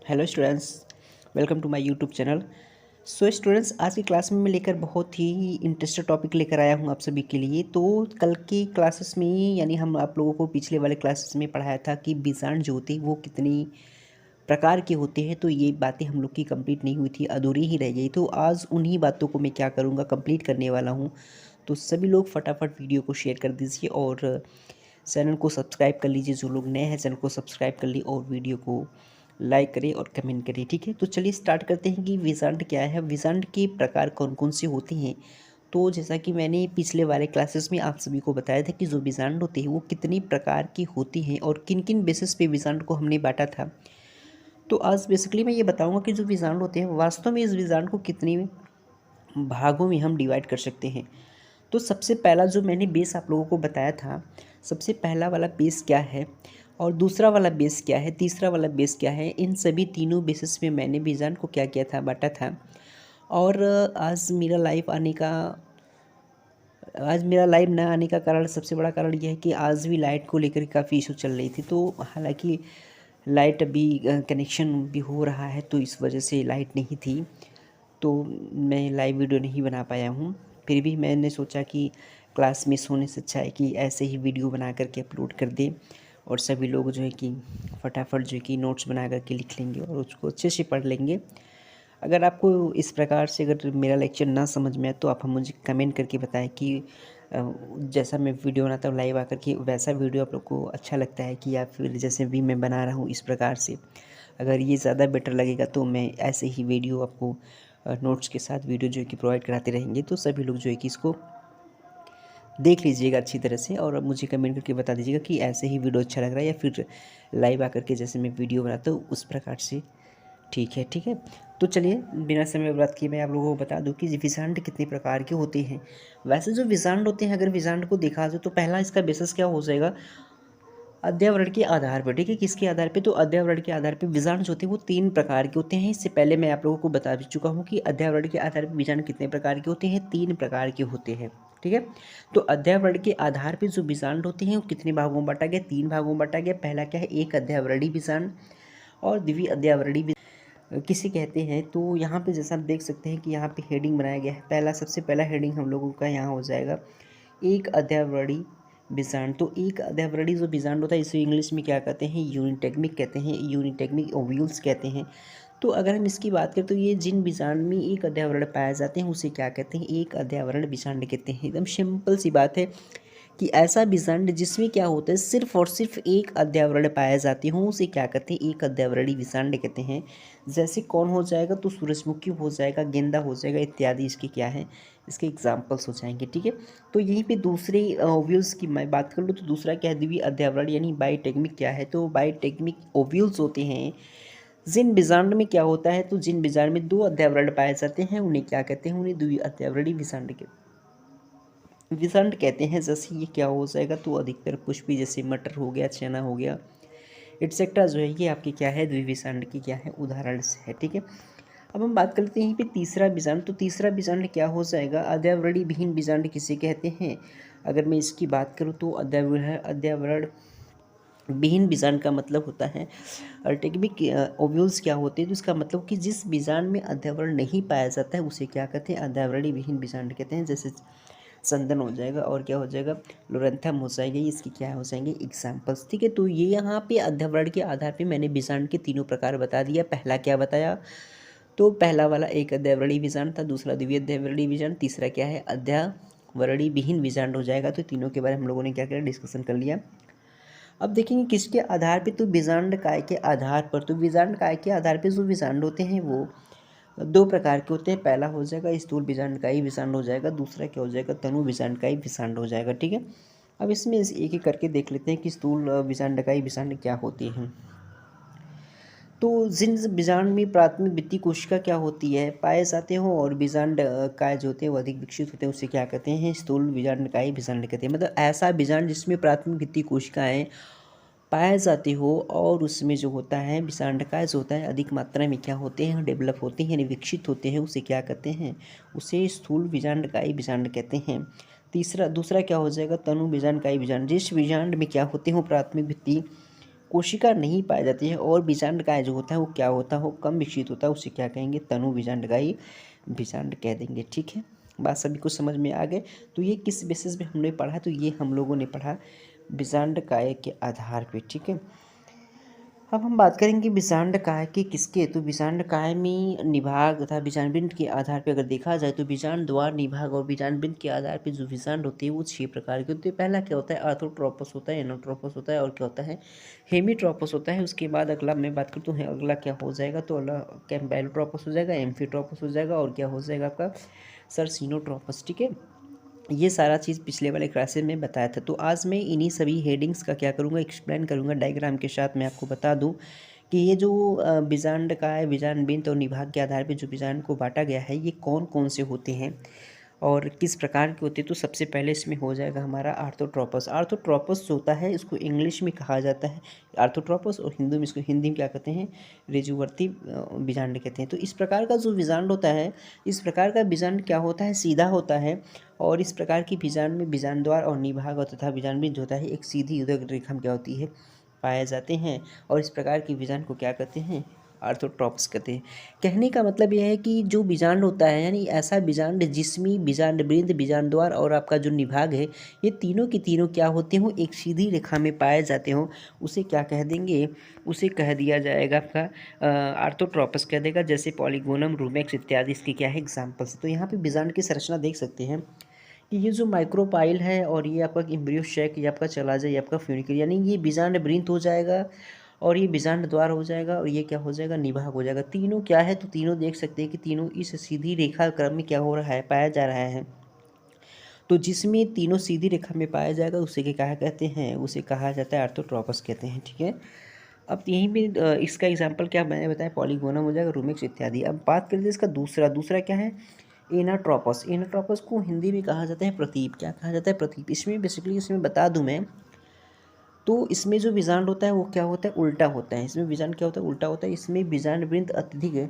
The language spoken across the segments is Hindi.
Hello students, welcome to my YouTube channel. So students, आज की क्लास में मैं लेकर बहुत ही इंटरेस्टेड टॉपिक लेकर आया हूं आप सभी के लिए। तो कल की क्लासेस में यानी हम आप लोगों को पिछले वाले क्लासेस में पढ़ाया था कि बीजांड जो होते हैं वो कितनी प्रकार के होते हैं। तो ये बातें हम लोग की कंप्लीट नहीं हुई थी, अधूरी ही रह गई। तो आज उन्हीं बातों को मैं क्या करूँगा, कंप्लीट करने वाला हूँ। तो सभी लोग फटाफट वीडियो को शेयर कर दीजिए और चैनल को सब्सक्राइब कर लीजिए। जो लोग नए हैं चैनल को सब्सक्राइब कर लीजिए और वीडियो को लाइक करें और कमेंट करें। ठीक है, तो चलिए स्टार्ट करते हैं कि विजांड क्या है, विजांड के प्रकार कौन कौन से होते हैं। तो जैसा कि मैंने पिछले वाले क्लासेस में आप सभी को बताया था कि जो विजांड होते हैं वो कितनी प्रकार की होती हैं और किन किन बेसिस पे विजांड को हमने बांटा था। तो आज बेसिकली मैं ये बताऊंगा कि जो विजांड होते हैं वास्तव में इस विजांड को कितनी भागों में हम डिवाइड कर सकते हैं। तो सबसे पहला जो मैंने बेस आप लोगों को बताया था, सबसे पहला वाला बेस क्या है और दूसरा वाला बेस क्या है, तीसरा वाला बेस क्या है, इन सभी तीनों बेसिस पे मैंने विजांड को क्या किया था, बांटा था। और आज मेरा लाइव ना आने का कारण, सबसे बड़ा कारण यह है कि आज भी लाइट को लेकर काफ़ी इशू चल रही थी। तो हालांकि लाइट अभी कनेक्शन भी हो रहा है, तो इस वजह से लाइट नहीं थी, तो मैं लाइव वीडियो नहीं बना पाया हूँ। फिर भी मैंने सोचा कि क्लास मिस होने से अच्छा है कि ऐसे ही वीडियो बना करके अपलोड कर दें और सभी लोग जो है कि फटाफट जो है कि नोट्स बना करके लिख लेंगे और उसको अच्छे से पढ़ लेंगे। अगर आपको इस प्रकार से अगर मेरा लेक्चर ना समझ में आए तो आप हम मुझे कमेंट करके बताएं कि जैसा मैं वीडियो बनाता हूँ लाइव आकर के वैसा वीडियो आप लोग को अच्छा लगता है कि या फिर जैसे भी मैं बना रहा हूँ इस प्रकार से। अगर ये ज़्यादा बेटर लगेगा तो मैं ऐसे ही वीडियो आपको नोट्स के साथ वीडियो जो है कि प्रोवाइड कराते रहेंगे। तो सभी लोग जो है कि इसको देख लीजिएगा अच्छी तरह से और मुझे कमेंट करके बता दीजिएगा कि ऐसे ही वीडियो अच्छा लग रहा है या फिर लाइव आकर के जैसे मैं वीडियो बनाता हूँ उस प्रकार से। ठीक है, ठीक है। तो चलिए बिना समय बर्बाद किए मैं आप लोगों को बता दूं कि विजांड कितने प्रकार के होते हैं। वैसे जो विजांड होते हैं, अगर विजांड को देखा जाए तो पहला इसका बेसिस क्या हो जाएगा, अध्यावरण के आधार पर। ठीक है, किसके आधार पे, तो अध्यावरण के आधार पे विजांड जो होते हैं वो 3 प्रकार के होते हैं। इससे पहले मैं आप लोगों को बता भी चुका हूँ कि अध्यावरण के आधार पर विजांड कितने प्रकार के होते हैं, 3 प्रकार के होते हैं। ठीक है, तो अध्यावरण के आधार पर जो विजांड होते हैं वो कितने भागों में बांटा गया, 3 भागों में बांटा गया। पहला क्या है, एक अध्यावरणीय विजांड और द्वितीय अध्यावरणीय किसे कहते हैं। तो यहाँ पे जैसा आप देख सकते हैं कि यहाँ पे हेडिंग बनाया गया है। सबसे पहला हेडिंग हम लोगों का यहाँ हो जाएगा एक अध्यावरणीय विजांड। तो एक अध्यावरणीय जो विजांड होता है इसे इंग्लिश में क्या कहते हैं, यूनिटेग्मिक कहते हैं, यूनिटेग्मिक ओव्यूल्स कहते हैं। तो अगर हम इसकी बात करें तो ये जिन विजांड में एक अध्यावरण पाए जाते हैं उसे क्या कहते हैं, एक अध्यावरण विजांड कहते हैं। एकदम सिंपल सी बात है कि ऐसा विजांड जिसमें क्या होता है सिर्फ और सिर्फ एक अध्यावरण पाए जाते हों उसे क्या कहते हैं, एक अध्यावरणीय विजांड कहते हैं। जैसे कौन हो जाएगा, तो सूरजमुखी हो जाएगा, गेंदा हो जाएगा इत्यादि, इसके क्या है, इसके एग्जाम्पल्स हो जाएंगे। ठीक है, तो यहीं पे दूसरे ओव्यूल्स की मैं बात कर लूँ तो दूसरा क्या है, द्वितीय अध्यावरण यानी बायोटेग्मिक क्या है, तो बायोटेग्मिक ओव्यूल्स होते हैं जिन बीजांड में क्या होता है, तो जिन बीजांड में 2 अध्यावरण पाए जाते हैं उन्हें क्या कहते हैं, उन्हें द्वितीय अध्यावरणीय विजांड कहते हैं। जैसे ये क्या हो जाएगा, तो अधिकतर पुष्पी जैसे मटर हो गया, चना हो गया, एटसेट्रा जो है ये आपके क्या है, द्विविषांड की क्या है, उदाहरण से है। ठीक है, अब हम बात करते हैं यहीं पे तीसरा बीजांड। तो तीसरा बीजांड क्या हो जाएगा, अध्यावरणीय विहीन बीजांड किसे कहते हैं। अगर मैं इसकी बात करूँ तो अध्यावरण विहीन बीजांड का मतलब होता है, टेक्निक ओव्यूल्स क्या होते हैं, तो इसका मतलब कि जिस बीजांड में अध्यावरण नहीं पाया जाता है उसे क्या कहते हैं, अध्यावरणीय विहीन बीजांड कहते हैं। जैसे संदन हो जाएगा और क्या हो जाएगा, लोरेंथम हो जाएगा, इसके क्या हो जाएंगे एग्जाम्पल्स। ठीक है, तो ये यहाँ पे अध्यावरण के आधार पे मैंने बीजांड के तीनों प्रकार बता दिया। पहला क्या बताया, तो पहला वाला एक अध्यावरणीय बीजांड था, दूसरा द्वितीय अध्यावरणीय बीजांड, तीसरा क्या है, अध्यावरणीय विहीन बीजांड हो जाएगा। तो तीनों के बारे में हम लोगों ने क्या किया, डिस्कशन कर लिया। अब देखेंगे किसके आधार पे, तो बीजांड काय के आधार पर। तो बीजांड काय के आधार पे जो बीजांड होते हैं वो 2 प्रकार के होते हैं। पहला हो जाएगा स्थूल बीजांडकाई विषांड हो जाएगा, दूसरा क्या हो जाएगा, तनु बीजांडकाई विषांड हो जाएगा। ठीक है, अब इसमें एक एक करके देख लेते हैं कि स्थूल बीजांडकाई विषांड क्या होती हैं। तो जिन बीजांड में प्राथमिक भित्ति कोशिका क्या होती है, पाए जाते हो और बीजांड काय जो होते हैं वो अधिक विकसित होते हैं उसे क्या कहते हैं, स्थूल बीजांडकाई विषांड कहते हैं। मतलब ऐसा बीजांड जिसमें प्राथमिक भित्ति कोशिकाएं पाया जाते हो और उसमें जो होता है विषांडकाय जो होता है अधिक मात्रा में क्या होते हैं, डेवलप होते हैं यानी विकसित होते हैं, उसे क्या कहते हैं, उसे स्थूल बीजांडकाई बीजांड कहते हैं। दूसरा क्या हो जाएगा, तनु बीजांडकाई बीजांड। जिस बीजांड में क्या होते हो, प्राथमिक भित्ति कोशिका नहीं पाई जाती है। और बीजांडकाय जो होता है वो क्या होता है, वो कम विकसित होता है, उसे क्या कहेंगे, तनु बीजांडकाई बीजांड कह देंगे। ठीक है, बात सभी को समझ में आ गए। तो ये किस बेसिस पे हमने पढ़ा, तो ये हम लोगों ने पढ़ा बीजांडकाय के आधार पे। ठीक है, अब हम बात करेंगे बीजांडकाय के किसके, तो बीजांडकाय में निभाग तथा बीजांडबिंद के आधार पर अगर देखा जाए तो बीजांड द्वार, निभाग और बीजांडबिंद के आधार पर जो बीजांड होते हैं वो 6 प्रकार के होते हैं। पहला क्या होता है, आर्थोट्रोपस होता है, एनोट्रोपस होता है और क्या होता है, हेमीट्रोपस होता है। उसके बाद अगला मैं बात करता हूँ, अगला क्या हो जाएगा, तो अगला कैम्पैलोट्रोपस हो जाएगा, एम्फीट्रोपस हो जाएगा और क्या हो जाएगा आपका सरसिनोट्रोपस। ठीक है, ये सारा चीज़ पिछले वाले क्लासेस में बताया था। तो आज मैं इन्हीं सभी हेडिंग्स का क्या करूँगा, एक्सप्लेन करूँगा डायग्राम के साथ। मैं आपको बता दूँ कि ये जो बीजांडकाय, बीजांडबिंद और निभाग के आधार पे जो बीजांड को बांटा गया है ये कौन कौन से होते हैं और किस प्रकार के होते हैं। तो सबसे पहले इसमें हो जाएगा हमारा आर्थोट्रोपस। आर्थोट्रोपस जो होता है इसको इंग्लिश में कहा जाता है आर्थोट्रोपस, और हिंदी में इसको हिंदी में क्या कहते हैं, ऋजुवर्ती बीजांड कहते हैं। तो इस प्रकार का जो बीजांड होता है, इस प्रकार का बीजांड क्या होता है, सीधा होता है। और इस प्रकार की बीजांड में बीजांड द्वार और निभाग और तथा बीजांडबिंद जो होता है एक सीधी उदक रेखा में क्या होती है, पाए जाते हैं। और इस प्रकार की बीजांड को क्या कहते हैं, आर्थोट्रोपस कहते हैं। कहने का मतलब यह है कि जो बीजांड होता है, यानी ऐसा बीजांड जिसमें बीजांडवृंत, बीजांड द्वार और आपका जो निभाग है ये तीनों की तीनों क्या होते हो, एक सीधी रेखा में पाए जाते हो, उसे क्या कह देंगे, उसे कह दिया जाएगा आपका आर्थोट्रोपस कह देगा। जैसे पॉलीगोनम, रूमेक्स इत्यादि इसके क्या है एग्जाम्पल्स। तो यहाँ पे बीजांड की संरचना देख सकते हैं कि ये जो माइक्रोपाइल है और ये आपका एम्ब्रियो शेक, ये आपका चला जाए, ये आपका फ्यूनिकल, यानी ये बीजांड वृंत हो जाएगा और ये बीजांड द्वार हो जाएगा और ये क्या हो जाएगा, निभाग हो जाएगा। तीनों क्या है, तो तीनों देख सकते हैं कि तीनों इस सीधी रेखा क्रम में क्या हो रहा है, पाया जा रहा है। तो जिसमें तीनों सीधी रेखा में पाया जाएगा उसे क्या कहते हैं, उसे कहा जाता है आर्थोट्रोपस कहते हैं। ठीक है, अब यहीं पे इसका एग्जाम्पल क्या मैंने बताया, पॉलीगोनम हो जाएगा, रूमेक्स इत्यादि। अब बात करते हैं इसका दूसरा क्या है, एनाट्रोपस। एनाट्रोपस को हिंदी में कहा जाता है प्रतीप। क्या कहा जाता है, प्रतीप। इसमें बेसिकली इसमें बता दूं मैं, तो इसमें जो बीजांड होता है वो क्या होता है, उल्टा होता है। इसमें बीजांड क्या होता है, उल्टा होता है। इसमें बीजांड वृंत अत्यधिक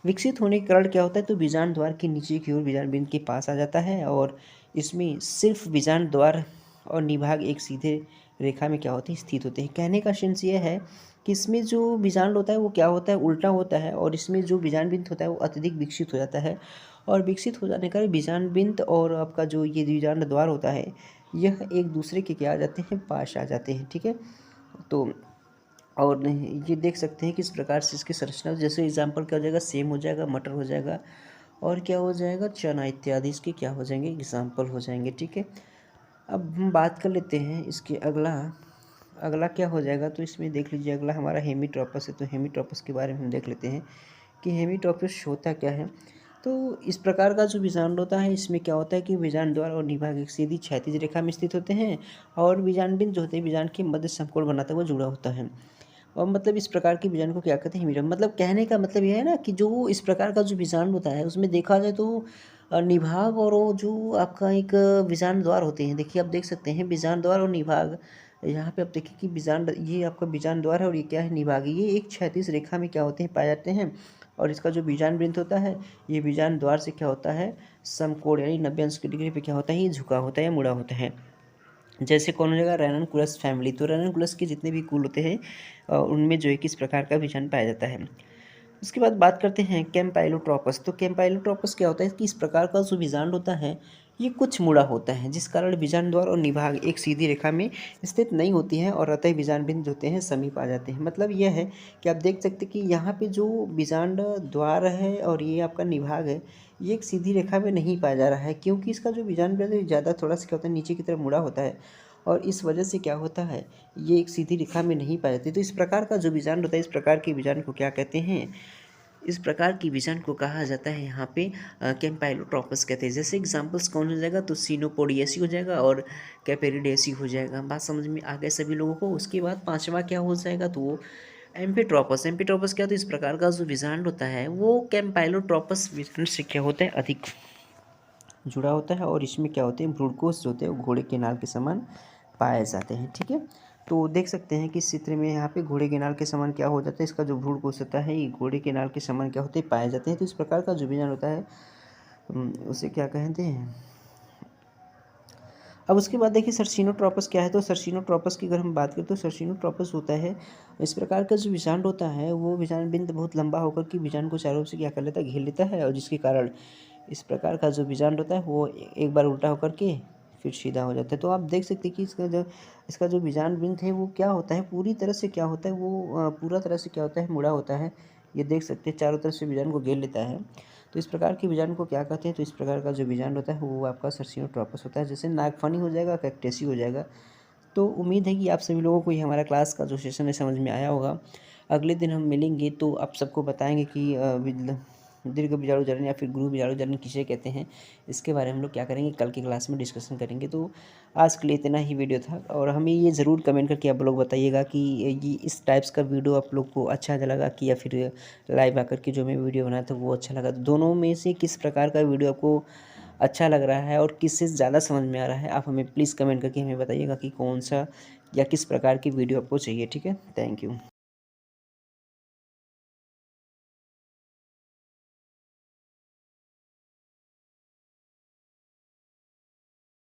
विकसित होने के कारण क्या होता है, तो बीजांड द्वार के नीचे की ओर बीजांड वृंत के पास आ जाता है और इसमें सिर्फ बीजांड द्वार और निभाग एक सीधे रेखा में क्या होते हैं, स्थित होते हैं। कहने का सेंस ये है कि इसमें जो बीजांड होता है वो क्या होता है, उल्टा होता है और इसमें जो बीजांड वृंत होता है वो अत्यधिक विकसित हो जाता है और विकसित हो जाने के कारण बीजांड वृंत और आपका जो ये बीजांड द्वार होता है यह एक दूसरे के क्या आ जाते हैं, पास आ जाते हैं। ठीक है, तो और ये देख सकते हैं किस प्रकार से इसकी संरचना, जैसे एग्जाम्पल क्या हो जाएगा, सेम हो जाएगा, मटर हो जाएगा और क्या हो जाएगा, चना इत्यादि इसके क्या हो जाएंगे, एग्जाम्पल हो जाएंगे। ठीक है, अब हम बात कर लेते हैं इसके अगला अगला क्या हो जाएगा, तो इसमें देख लीजिए अगला हमारा हेमीट्रोपस है। तो हेमीट्रोपस के बारे में हम देख लेते हैं कि हेमीट्रोपस होता क्या है। तो इस प्रकार का जो बीजांड होता है इसमें क्या होता है कि बीजांड द्वार और निभाग एक सीधी क्षैतिज रेखा में स्थित होते हैं और बीजांडबिंद जो होते हैं बीजांड के मध्य समकोण बनाता हुआ जुड़ा होता है। और मतलब इस प्रकार के बीजांड को क्या कहते हैं, हेमीटोपस। मतलब कहने का मतलब यह है ना कि जो इस प्रकार का जो बीजांड होता है उसमें देखा जाए तो निभाग और वो जो आपका एक बीजांड द्वार होते हैं। देखिए आप देख सकते हैं बीजांड द्वार और निभाग, यहाँ पे आप देखिए कि बीजांड, ये आपका बीजांड द्वार है और ये क्या है, निभाग। ये एक क्षैतिज रेखा में क्या होते हैं, पाए जाते हैं। और इसका जो बीजांड वृंत होता है ये बीजांड द्वार से क्या होता है, समकोण यानी 90 अंश की डिग्री पे क्या होता है, ये झुका होता है या मुड़ा होता है। जैसे कौन हो जाएगा, रैननकुलस फैमिली। तो रैननकुलस के जितने भी कुल होते हैं उनमें जो है किस प्रकार का बीजांड पाया जाता है। उसके बाद बात करते हैं कैम्पाइलोट्रोपस। तो कैम्पाइलोट्रोपस क्या होता है कि इस प्रकार का जो बीजांड होता है ये कुछ मुड़ा होता है जिस कारण बीजांड द्वार और निभाग एक सीधी रेखा में स्थित नहीं होती हैं और अतः बीजांड बिंद होते हैं समीप आ जाते हैं। मतलब यह है कि आप देख सकते हैं कि यहाँ पे जो बीजांड द्वार है और ये आपका निभाग है ये एक सीधी रेखा में नहीं पाया जा रहा है, क्योंकि इसका जो बीजांड बिंद है ज़्यादा थोड़ा सा क्या होता है, नीचे की तरफ मुड़ा होता है और इस वजह से क्या होता है, ये एक सीधी रेखा में नहीं पाए जाते। तो इस प्रकार का जो बीजांड होता है, इस प्रकार के बीजांड को क्या कहते हैं, इस प्रकार की बीजांड को कहा जाता है यहाँ पे कैम्पाइलोट्रोपस कहते हैं। जैसे एग्जांपल्स कौन हो जाएगा, तो सीनोपोडियसी हो जाएगा और कैपेरिडेसी हो जाएगा। बात समझ में आ गए सभी लोगों को। उसके बाद पांचवा क्या हो जाएगा, तो वो एम्फीट्रोपस। एम्फीट्रोपस क्या होता है, इस प्रकार का जो बीजांड होता है वो कैम्पाइलोट्रोपस बीजांड से क्या होता है, अधिक जुड़ा होता है और इसमें क्या होते हैं, भ्रूणकोश जो होते हैं वो घोड़े के नाल के समान पाए जाते हैं। ठीक है, तो देख सकते हैं कि इस चित्र में यहाँ पे घोड़े के नाल के समान क्या हो जाता है, इसका जो भ्रूणकोश होता है ये घोड़े के नाल के समान क्या होते हैं, पाए जाते हैं। तो इस प्रकार का जो बीजांड होता है उसे क्या कहते हैं, अब उसके बाद देखिए सर्सिनोट्रॉपस क्या है। तो सर्सिनोट्रॉपस की अगर हम बात करें तो सर्सिनोट्रॉपस होता है इस प्रकार का जो विषाणु होता है, वो विषाणु बिंद बहुत लंबा होकर के विषाणु को चारों ओर से क्या कर लेता है, घेर लेता है, और जिसके कारण इस प्रकार का जो बीजांड होता है वो एक बार उल्टा होकर के फिर सीधा हो जाता है। तो आप देख सकते हैं कि इसका जो बीजांड बिंद है वो क्या होता है, पूरी तरह से क्या होता है, वो पूरा तरह से क्या होता है, मुड़ा होता है। ये देख सकते हैं चारों तरफ से बीजांड को घेर लेता है। तो इस प्रकार के बीजांड को क्या कहते हैं, तो इस प्रकार का जो बीजांड होता है वो आपका सर्सिनोट्रॉपस होता है। जैसे नागफनी हो जाएगा, कैक्टेसी हो जाएगा। तो उम्मीद है कि आप सभी लोगों को ये हमारा क्लास का जो सेशन है समझ में आया होगा। अगले दिन हम मिलेंगे तो आप सबको बताएंगे कि दीर्घ बीजाणु जनन या फिर गुरु बीजाणु जनन किसे कहते हैं, इसके बारे में हम लोग क्या करेंगे, कल की क्लास में डिस्कशन करेंगे। तो आज के लिए इतना ही वीडियो था, और हमें ये ज़रूर कमेंट करके आप लोग बताइएगा कि ये इस टाइप्स का वीडियो आप लोग को अच्छा लगा कि या फिर लाइव आकर के जो मैं वीडियो बनाया था वो अच्छा लगा। तो दोनों में से किस प्रकार का वीडियो आपको अच्छा लग रहा है और किससे ज़्यादा समझ में आ रहा है, आप हमें प्लीज़ कमेंट करके हमें बताइएगा कि कौन सा या किस प्रकार की वीडियो आपको चाहिए। ठीक है, थैंक यू।